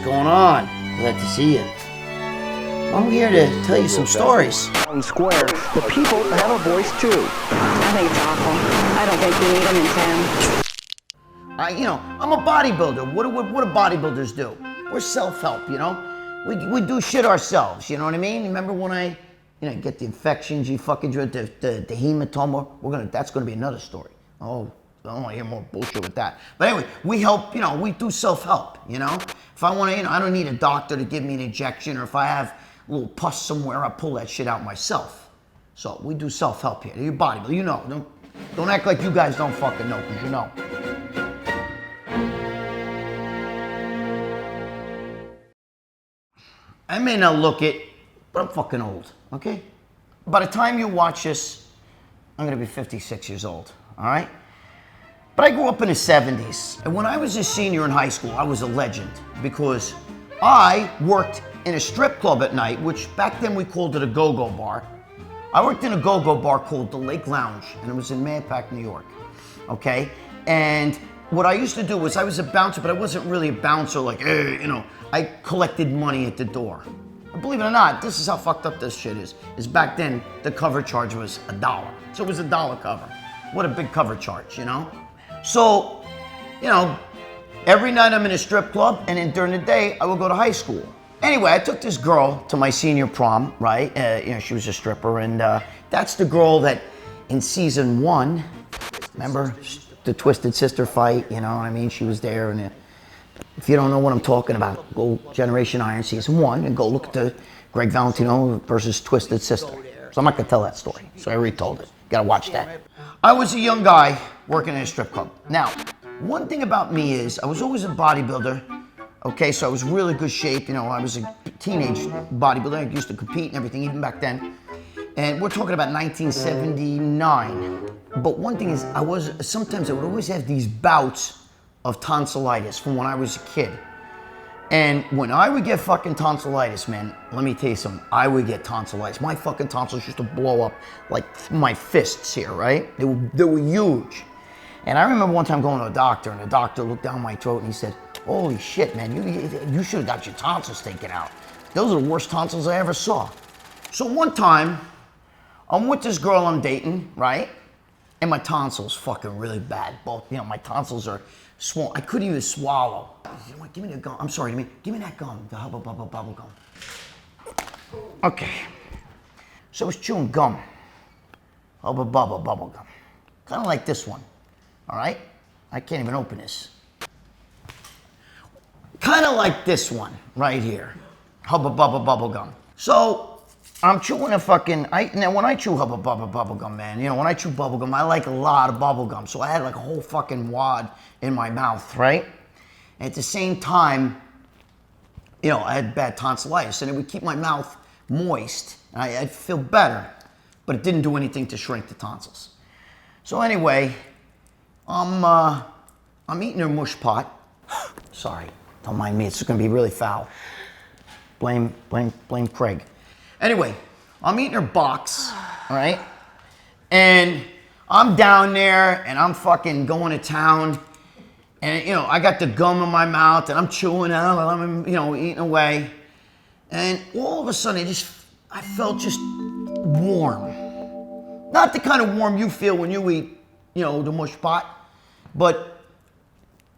going on? Glad to see you. I'm here to tell you some stories. Square, the people have a voice too. I think it's awful. I don't think we need them in town. I'm a bodybuilder. What do bodybuilders do? We're self-help, We do shit ourselves, you know what I mean? Remember when I get the infections, you fucking drew the hematoma? That's gonna be another story. Oh, I don't want to hear more bullshit with that. But anyway, we help, we do self-help, If I want to, I don't need a doctor to give me an injection, or if I have a little pus somewhere, I pull that shit out myself. So we do self-help here. Your bodybuilder, Don't act like you guys don't fucking know, because you know. I may not look it, but I'm fucking old, okay? By the time you watch this, I'm gonna be 56 years old, all right? But I grew up in the 70s, and when I was a senior in high school, I was a legend, because I worked in a strip club at night, which back then we called it a go-go bar. I worked in a go-go bar called the Lake Lounge, and it was in Manpack, New York, okay? And what I used to do was I was a bouncer, but I wasn't really a bouncer like, hey, I collected money at the door. And believe it or not, this is how fucked up this shit is back then, the cover charge was $1. So it was $1 cover. What a big cover charge, So, every night I'm in a strip club, and then during the day, I would go to high school. Anyway, I took this girl to my senior prom, right? She was a stripper, and that's the girl that in season 1, remember the Twisted Sister fight, She was there, and if you don't know what I'm talking about, go Generation Iron season 1 and go look at the Gregg Valentino versus Twisted Sister. So I'm not gonna tell that story, so I already told it. Gotta watch that. I was a young guy working in a strip club. Now, one thing about me is I was always a bodybuilder. Okay, so I was really good shape. I was a teenage bodybuilder. I used to compete and everything, even back then. And we're talking about 1979. But one thing is, sometimes I would always have these bouts of tonsillitis from when I was a kid. And when I would get fucking tonsillitis, man, let me tell you something, I would get tonsillitis. My fucking tonsils used to blow up like my fists here, right? They were huge. And I remember one time going to a doctor, and the doctor looked down my throat and he said, holy shit, man, you should have got your tonsils taken out. Those are the worst tonsils I ever saw. So one time, I'm with this girl I'm dating, right? And my tonsils fucking really bad. Both, my tonsils are swollen. I couldn't even swallow. You know what, give me the gum. I'm sorry, give me that gum, the hubba bubba bubble gum. Okay. So I was chewing gum. Hubba bubba bubble gum. Kind of like this one, all right? I can't even open this. Kind of like this one right here. Hubba bubba bubble gum. So I'm chewing a fucking, now when I chew hubba bubba bubble gum, man, when I chew bubble gum, I like a lot of bubble gum. So I had like a whole fucking wad in my mouth, right? And at the same time, I had bad tonsillitis, and it would keep my mouth moist. And I'd feel better, but it didn't do anything to shrink the tonsils. So anyway, I'm eating her mush pot. Sorry, don't mind me, it's gonna be really foul. Blame Craig. Anyway, I'm eating her box, all right? And I'm down there, and I'm fucking going to town, and I got the gum in my mouth, and I'm chewing out, and I'm eating away, and all of a sudden, I felt just warm. Not the kind of warm you feel when you eat, the mush pot, but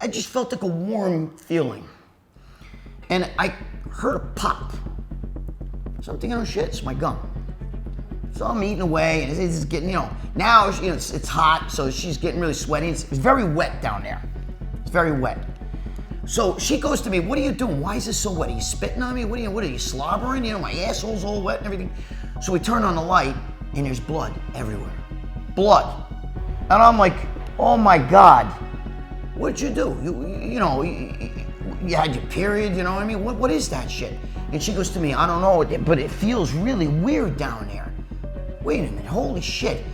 I just felt like a warm feeling, and I heard a pop. So I'm thinking, oh shit, it's my gum. So I'm eating away, and it's getting, now it's hot, so she's getting really sweaty. It's very wet down there. It's very wet. So she goes to me, what are you doing? Why is this so wet? Are you spitting on me? What are you slobbering? My asshole's all wet and everything. So we turn on the light, and there's blood everywhere. Blood. And I'm like, oh my God, what'd you do? You had your period, you know what I mean? What is that shit? And she goes to me, I don't know, but it feels really weird down there. Wait a minute, holy shit.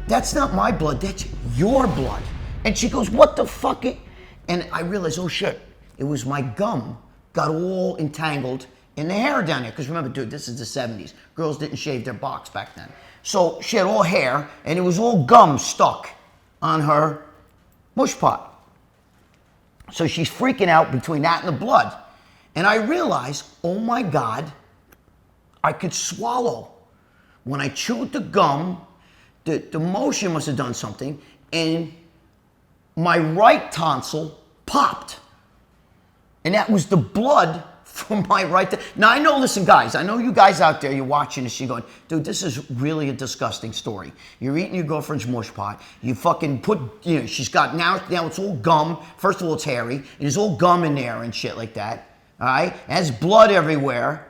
That's not my blood, that's your blood. And she goes, what the fuck? And I realized, oh shit, it was my gum got all entangled in the hair down there. Because remember, dude, this is the 70s. Girls didn't shave their box back then. So she had all hair, and it was all gum stuck on her mush pot. So she's freaking out between that and the blood. And I realized, oh my God, I could swallow. When I chewed the gum, the motion must have done something, and my right tonsil popped. And that was the blood from my right. Now I know, listen guys, I know you guys out there, you're watching this, you're going, dude, this is really a disgusting story. You're eating your girlfriend's mush pot, you fucking put, you know, she's got, now it's all gum. First of all, it's hairy, and there's all gum in there and shit like that, all right? It has blood everywhere,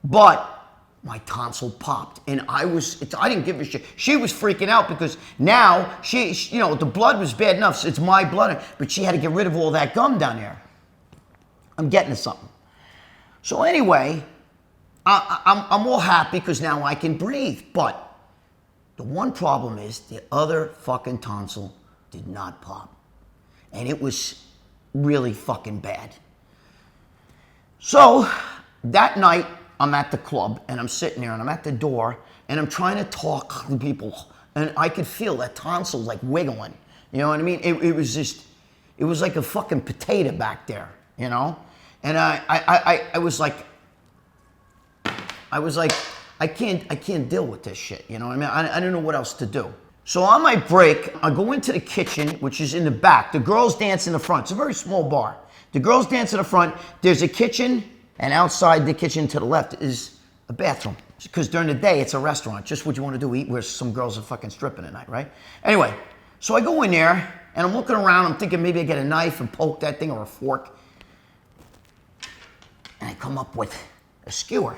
but my tonsil popped, and I didn't give a shit. She was freaking out because now she, you know, the blood was bad enough, so it's my blood, but she had to get rid of all that gum down there. I'm getting to something. So anyway, I'm all happy because now I can breathe. But the one problem is the other fucking tonsil did not pop. And it was really fucking bad. So that night, I'm at the club and I'm sitting there and I'm at the door and I'm trying to talk to people. And I could feel that tonsil like wiggling. You know what I mean? It was just, it was like a fucking potato back there, you know? And I was like, I can't deal with this shit, you know what I mean? I don't know what else to do. So on my break, I go into the kitchen, which is in the back. The girls dance in the front. It's a very small bar. The girls dance in the front. There's a kitchen, and outside the kitchen to the left is a bathroom. Because during the day, it's a restaurant. Just what you want to do, eat where some girls are fucking stripping at night, right? Anyway, so I go in there, and I'm looking around. I'm thinking maybe I get a knife and poke that thing or a fork. And I come up with a skewer.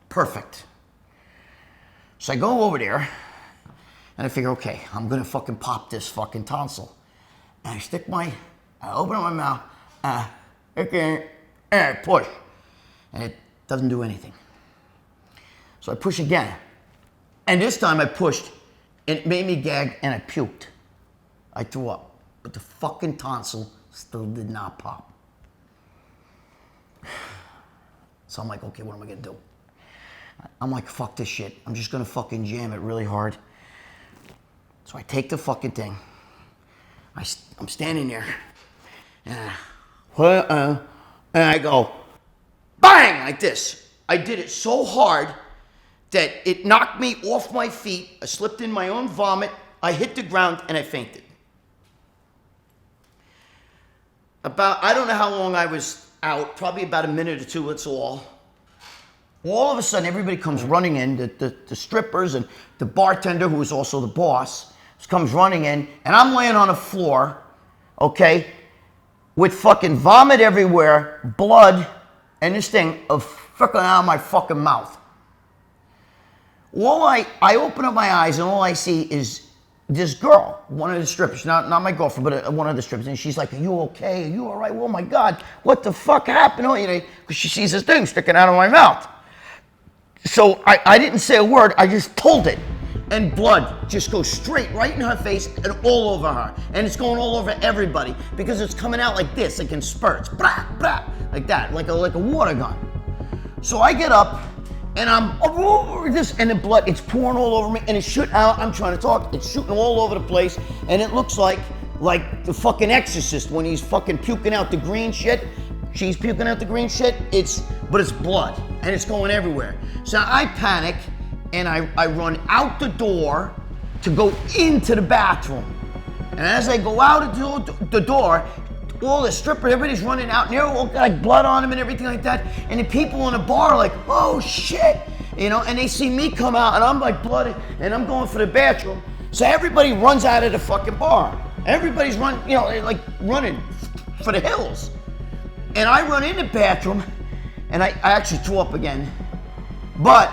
Perfect. So I go over there, and I figure, okay, I'm gonna fucking pop this fucking tonsil. And I open up my mouth, and I push. And it doesn't do anything. So I push again. And this time I pushed, and it made me gag, and I puked. I threw up. But the fucking tonsil still did not pop. So I'm like, okay, what am I gonna do? I'm like, fuck this shit. I'm just gonna fucking jam it really hard. So I take the fucking thing. I'm standing there. And I go, bang, like this. I did it so hard that it knocked me off my feet. I slipped in my own vomit. I hit the ground and I fainted. I don't know how long I was out, probably about a minute or two, that's all. All of a sudden, everybody comes running in, the strippers and the bartender, who is also the boss, comes running in, and I'm laying on the floor, okay, with fucking vomit everywhere, blood, and this thing of fucking out of my fucking mouth. I open up my eyes, and all I see is this girl, one of the strippers, not my girlfriend, but one of the strippers, and she's like, are you okay? Are you all right? Oh my God, what the fuck happened? Oh, you know, because she sees this thing sticking out of my mouth. So I didn't say a word, I just pulled it. And blood just goes straight right in her face and all over her. And it's going all over everybody because it's coming out like this, like in spurts, blah, blah, like that, like a water gun. So I get up, and I'm over this, and the blood, it's pouring all over me, and it's shooting out. I'm trying to talk, it's shooting all over the place, and it looks like the fucking Exorcist when he's fucking puking out the green shit. She's puking out the green shit, but it's blood, and it's going everywhere. So I panic, and I run out the door to go into the bathroom. And as I go out the door, all the strippers, everybody's running out, and they're all got like blood on them and everything like that. And the people in the bar are like, oh shit, you know, and they see me come out, and I'm like bloody, and I'm going for the bathroom. So everybody runs out of the fucking bar. Everybody's running, you know, like running for the hills. And I run in the bathroom, and I actually threw up again. But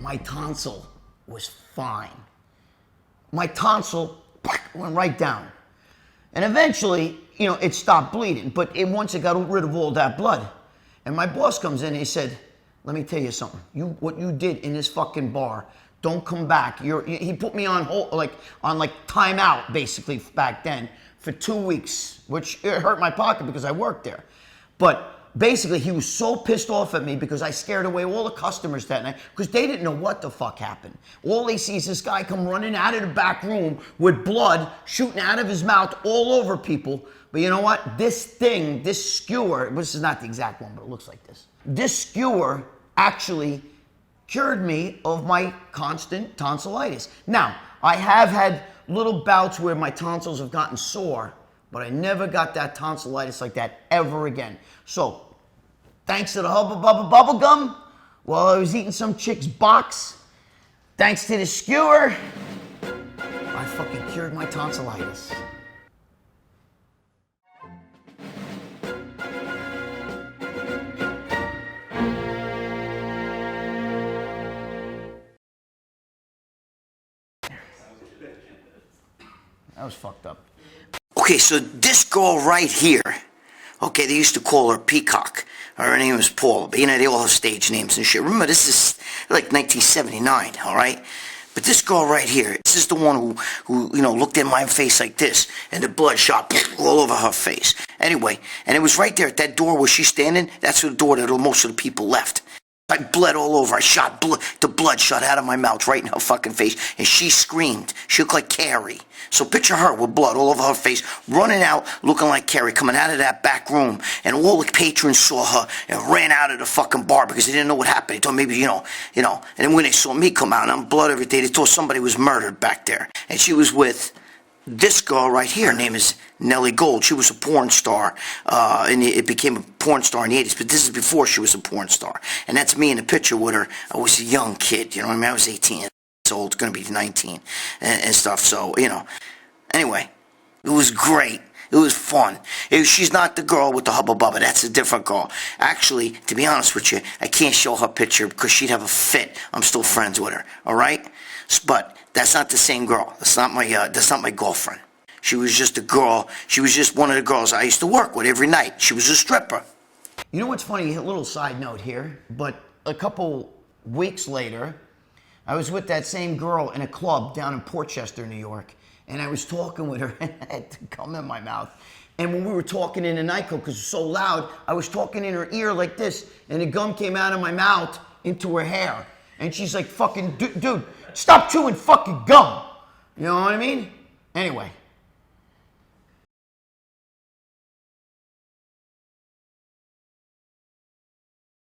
my tonsil was fine. My tonsil went right down. And eventually, you know, it stopped bleeding, but once it got rid of all that blood. And my boss comes in and he said, let me tell you something. What you did in this fucking bar, don't come back. He put me on timeout, basically, back then, for 2 weeks, which it hurt my pocket because I worked there. But basically, he was so pissed off at me because I scared away all the customers that night because they didn't know what the fuck happened. All they see is this guy come running out of the back room with blood shooting out of his mouth all over people. But you know what? This thing, this skewer, this is not the exact one, but it looks like this. This skewer actually cured me of my constant tonsillitis. Now, I have had little bouts where my tonsils have gotten sore, but I never got that tonsillitis like that ever again. So, thanks to the Hubba Bubba Bubble Gum, while I was eating some chick's box, thanks to the skewer, I fucking cured my tonsillitis. That was fucked up. Okay, so this girl right here, okay, they used to call her Peacock. Her name was Paula, but you know, they all have stage names and shit. Remember, this is like 1979, all right? But this girl right here, this is the one who you know, looked in my face like this, and the blood shot all over her face. Anyway, and it was right there at that door where she's standing. That's the door that most of the people left. I bled all over. I shot the blood shot out of my mouth right in her fucking face, and she screamed. She looked like Carrie. So picture her with blood all over her face, running out, looking like Carrie, coming out of that back room, and all the patrons saw her and ran out of the fucking bar because they didn't know what happened. They thought maybe, you know. And then when they saw me come out and I'm blood every day, they thought somebody was murdered back there. And she was with this girl right here. Her name is Nellie Gold. She was a porn star, and it became a porn star in the 80s, but this is before she was a porn star. And that's me in the picture with her. I was a young kid, you know what I mean? I was 18 years old, going to be 19 and stuff, so, you know. Anyway, it was great. It was fun. She's not the girl with the Hubba Bubba. That's a different girl. Actually, to be honest with you, I can't show her picture because she'd have a fit. I'm still friends with her, all right? But that's not the same girl. That's not my girlfriend. She was just a girl. She was just one of the girls I used to work with every night. She was a stripper. You know what's funny? A little side note here, but a couple weeks later, I was with that same girl in a club down in Portchester, New York, and I was talking with her, and I had to come in my mouth. And when we were talking in the nightclub, because it was so loud, I was talking in her ear like this, and the gum came out of my mouth into her hair. And she's like, fucking, dude, stop chewing fucking gum. You know what I mean? Anyway.